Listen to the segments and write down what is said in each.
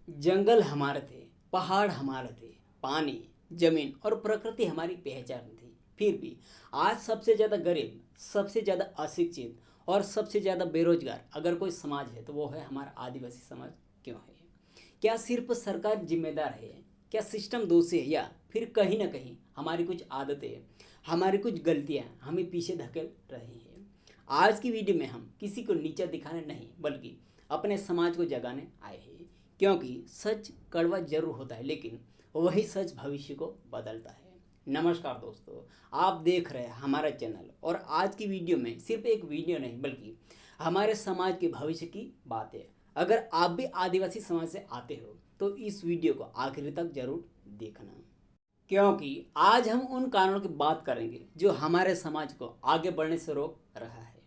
जंगल हमारे थे, पहाड़ हमारे थे, पानी, जमीन और प्रकृति हमारी पहचान थी। फिर भी आज सबसे ज़्यादा गरीब, सबसे ज़्यादा अशिक्षित और सबसे ज़्यादा बेरोजगार अगर कोई समाज है तो वो है हमारा आदिवासी समाज। क्यों है? क्या सिर्फ सरकार जिम्मेदार है? क्या सिस्टम दोषी है, या फिर कहीं ना कहीं हमारी कुछ आदतें, हमारी कुछ गलतियां हमें पीछे धकेल रही हैं? आज की वीडियो में हम किसी को नीचा दिखाने नहीं बल्कि अपने समाज को जगाने आए हैं। क्योंकि सच कड़वा जरूर होता है, लेकिन वही सच भविष्य को बदलता है। नमस्कार दोस्तों, आप देख रहे हैं हमारा चैनल, और आज की वीडियो में सिर्फ एक वीडियो नहीं बल्कि हमारे समाज के भविष्य की बात है। अगर आप भी आदिवासी समाज से आते हो तो इस वीडियो को आखिर तक जरूर देखना, क्योंकि आज हम उन कारणों की बात करेंगे जो हमारे समाज को आगे बढ़ने से रोक रहा है।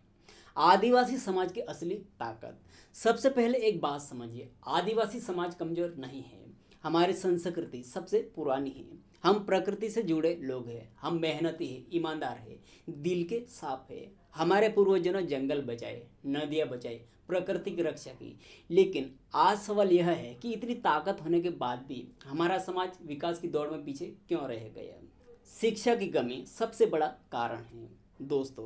आदिवासी समाज की असली ताकत। सबसे पहले एक बात समझिए, आदिवासी समाज कमजोर नहीं है। हमारी संस्कृति सबसे पुरानी है। हम प्रकृति से जुड़े लोग हैं। हम मेहनती हैं, ईमानदार हैं, दिल के साफ है। हमारे पूर्वजों ने जंगल बचाए, नदियाँ बचाई, प्रकृति की रक्षा की। लेकिन आज सवाल यह है कि इतनी ताकत होने के बाद भी हमारा समाज विकास की दौड़ में पीछे क्यों रह गया? शिक्षा की कमी सबसे बड़ा कारण है। दोस्तों,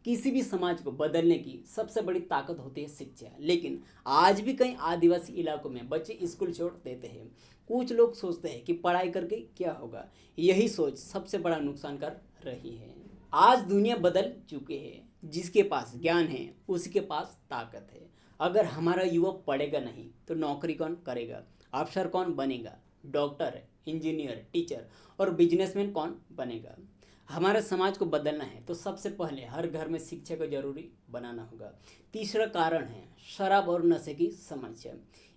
किसी भी समाज को बदलने की सबसे बड़ी ताकत होती है शिक्षा। लेकिन आज भी कई आदिवासी इलाकों में बच्चे स्कूल छोड़ देते हैं। कुछ लोग सोचते हैं कि पढ़ाई करके क्या होगा। यही सोच सबसे बड़ा नुकसान कर रही है। आज दुनिया बदल चुकी है। जिसके पास ज्ञान है उसके पास ताकत है। अगर हमारा युवा पढ़ेगा नहीं तो नौकरी कौन करेगा? अफसर कौन बनेगा? डॉक्टर, इंजीनियर, टीचर और बिजनेसमैन कौन बनेगा? हमारे समाज को बदलना है तो सबसे पहले हर घर में शिक्षा को जरूरी बनाना होगा। तीसरा कारण है शराब और नशे की समस्या।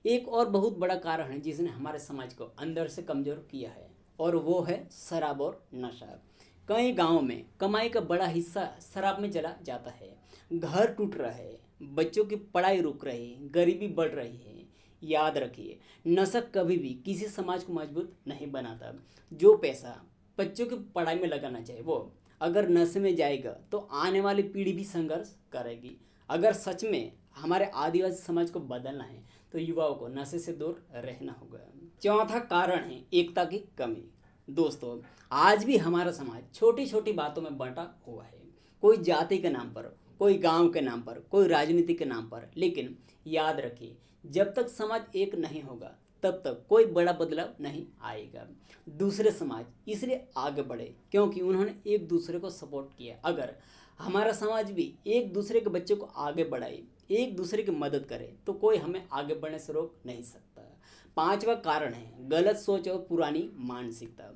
एक और बहुत बड़ा कारण है जिसने हमारे समाज को अंदर से कमजोर किया है, और वो है शराब और नशा। कई गांवों में कमाई का बड़ा हिस्सा शराब में चला जाता है। घर टूट रहा है, बच्चों की पढ़ाई रुक रही है, गरीबी बढ़ रही है। याद रखिए, नशा कभी भी किसी समाज को मजबूत नहीं बनाता। जो पैसा बच्चों की पढ़ाई में लगाना चाहिए वो अगर नशे में जाएगा तो आने वाली पीढ़ी भी संघर्ष करेगी। अगर सच में हमारे आदिवासी समाज को बदलना है तो युवाओं को नशे से दूर रहना होगा। चौथा कारण है एकता की कमी। दोस्तों, आज भी हमारा समाज छोटी छोटी बातों में बंटा हुआ है। कोई जाति के नाम पर, कोई गांव के नाम पर, कोई राजनीति के नाम पर। लेकिन याद रखिए, जब तक समाज एक नहीं होगा तब तक कोई बड़ा बदलाव नहीं आएगा। दूसरे समाज इसलिए आगे बढ़े क्योंकि उन्होंने एक दूसरे को सपोर्ट किया। अगर हमारा समाज भी एक दूसरे के बच्चों को आगे बढ़ाए, एक दूसरे की मदद करे, तो कोई हमें आगे बढ़ने से रोक नहीं सकता। पांचवा कारण है गलत सोच और पुरानी मानसिकता।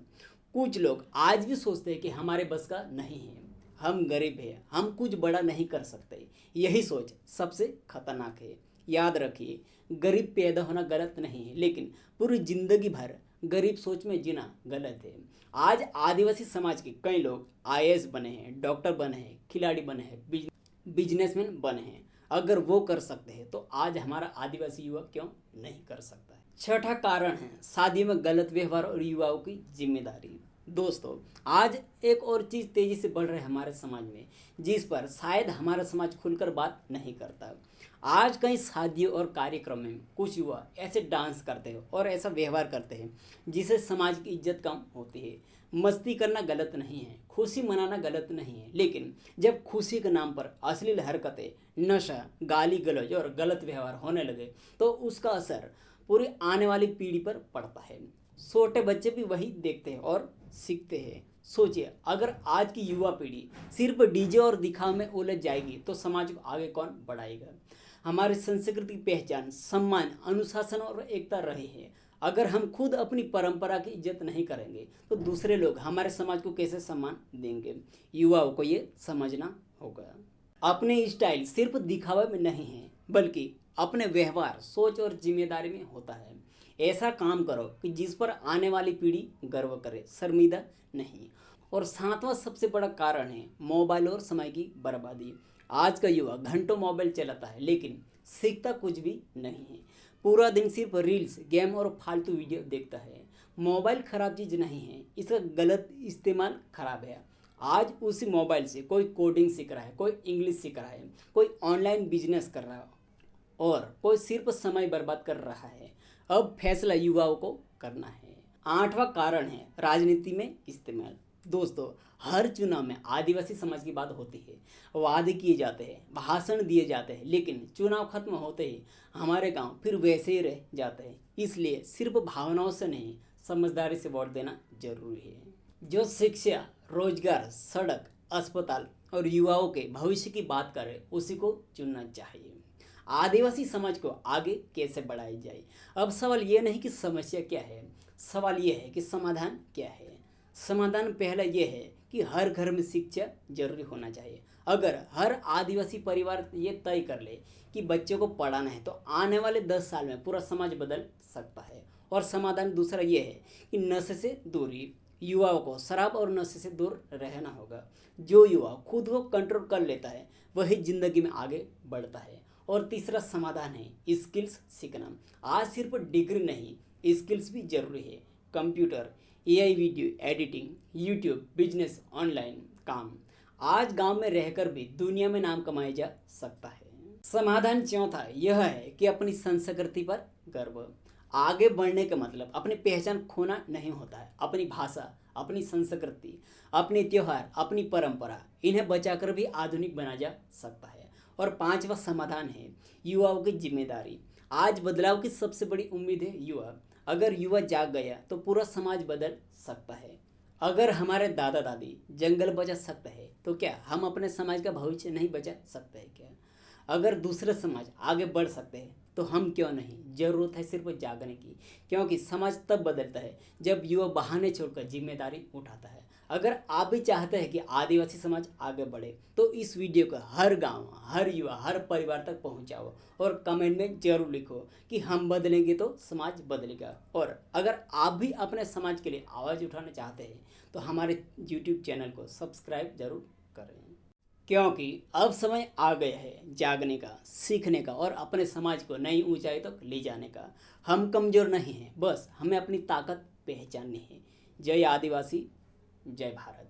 कुछ लोग आज भी सोचते हैं कि हमारे बस का नहीं है, हम गरीब हैं, हम कुछ बड़ा नहीं कर सकते। यही सोच सबसे खतरनाक है। याद रखिए, गरीब पैदा होना गलत नहीं है, लेकिन पूरी जिंदगी भर गरीब सोच में जीना गलत है। आज आदिवासी समाज के कई लोग आईएएस बने हैं, डॉक्टर बने हैं, खिलाड़ी बने हैं, बिजनेसमैन बने हैं। अगर वो कर सकते हैं तो आज हमारा आदिवासी युवा क्यों नहीं कर सकता है? छठा कारण है शादी में गलत व्यवहार और युवाओं की जिम्मेदारी। दोस्तों, आज एक और चीज़ तेजी से बढ़ रही है हमारे समाज में, जिस पर शायद हमारा समाज खुलकर बात नहीं करता। आज कई शादियों और कार्यक्रम में कुछ युवा ऐसे डांस करते हैं और ऐसा व्यवहार करते हैं जिससे समाज की इज्जत कम होती है। मस्ती करना गलत नहीं है, खुशी मनाना गलत नहीं है, लेकिन जब खुशी के नाम पर अश्लील हरकतें, नशा, गाली गलौज और गलत व्यवहार होने लगे तो उसका असर पूरी आने वाली पीढ़ी पर पड़ता है। छोटे बच्चे भी वही देखते हैं और सीखते हैं। सोचिए, अगर आज की युवा पीढ़ी सिर्फ डीजे और दिखावे में उलझ जाएगी तो समाज को आगे कौन बढ़ाएगा? हमारी संस्कृति की पहचान सम्मान, अनुशासन और एकता रही है। अगर हम खुद अपनी परंपरा की इज्जत नहीं करेंगे तो दूसरे लोग हमारे समाज को कैसे सम्मान देंगे? युवाओं को ये समझना होगा। अपने स्टाइल सिर्फ दिखावे में नहीं है बल्कि अपने व्यवहार, सोच और जिम्मेदारी में होता है। ऐसा काम करो कि जिस पर आने वाली पीढ़ी गर्व करे, शर्मिंदा नहीं। और सातवां सबसे बड़ा कारण है मोबाइल और समय की बर्बादी। आज का युवा घंटों मोबाइल चलाता है लेकिन सीखता कुछ भी नहीं है। पूरा दिन सिर्फ रील्स, गेम और फालतू वीडियो देखता है। मोबाइल खराब चीज़ नहीं है, इसका गलत इस्तेमाल खराब है। आज उसी मोबाइल से कोई कोडिंग सीख रहा है, कोई इंग्लिश सीख रहा है, कोई ऑनलाइन बिजनेस कर रहा है और कोई सिर्फ समय बर्बाद कर रहा है। अब फैसला युवाओं को करना है। 8वां कारण है राजनीति में इस्तेमाल। दोस्तों, हर चुनाव में आदिवासी समाज की बात होती है, वादे किए जाते हैं, भाषण दिए जाते हैं, लेकिन चुनाव खत्म होते ही हमारे गांव फिर वैसे ही रह जाते हैं। इसलिए सिर्फ भावनाओं से नहीं, समझदारी से वोट देना जरूरी है। जो शिक्षा, रोजगार, सड़क, अस्पताल और युवाओं के भविष्य की बात करे उसी को चुनना चाहिए। आदिवासी समाज को आगे कैसे बढ़ाई जाए? अब सवाल ये नहीं कि समस्या क्या है, सवाल ये है कि समाधान क्या है। समाधान पहला ये है कि हर घर में शिक्षा जरूरी होना चाहिए। अगर हर आदिवासी परिवार ये तय कर ले कि बच्चों को पढ़ाना है तो आने वाले 10 साल में पूरा समाज बदल सकता है। और समाधान दूसरा ये है कि नशे से दूरी। युवाओं को शराब और नशे से दूर रहना होगा। जो युवा खुद को कंट्रोल कर लेता है वही जिंदगी में आगे बढ़ता है। और तीसरा समाधान है स्किल्स सीखना। आज सिर्फ डिग्री नहीं, स्किल्स भी जरूरी है। Computer, AI, video editing, YouTube, business, online काम। आज गांव में रहकर भी दुनिया में नाम कमाया जा सकता है। समाधान चौथा यह है कि अपनी संस्कृति पर गर्व। आगे बढ़ने का मतलब अपनी पहचान खोना नहीं होता है। अपनी भाषा, अपनी संस्कृति, अपने त्योहार, अपनी परंपरा, इन्हें बचाकर भी आधुनिक बना जा सकता है। और 5वां समाधान है युवाओं की जिम्मेदारी। आज बदलाव की सबसे बड़ी उम्मीद है युवा। अगर युवा जाग गया तो पूरा समाज बदल सकता है। अगर हमारे दादा दादी जंगल बचा सकते हैं तो क्या हम अपने समाज का भविष्य नहीं बचा सकते हैं क्या? अगर दूसरे समाज आगे बढ़ सकते हैं तो हम क्यों नहीं? जरूरत है सिर्फ जागने की, क्योंकि समाज तब बदलता है जब युवा बहाने छोड़कर जिम्मेदारी उठाता है। अगर आप भी चाहते हैं कि आदिवासी समाज आगे बढ़े तो इस वीडियो को हर गांव, हर युवा, हर परिवार तक पहुंचाओ और कमेंट में जरूर लिखो कि हम बदलेंगे तो समाज बदलेगा। और अगर आप भी अपने समाज के लिए आवाज़ उठाना चाहते हैं तो हमारे YouTube चैनल को सब्सक्राइब जरूर करें, क्योंकि अब समय आ गया है जागने का, सीखने का और अपने समाज को नई ऊंचाई तक ले जाने का। हम कमज़ोर नहीं हैं, बस हमें अपनी ताकत पहचाननी है। जय आदिवासी, जय भारत।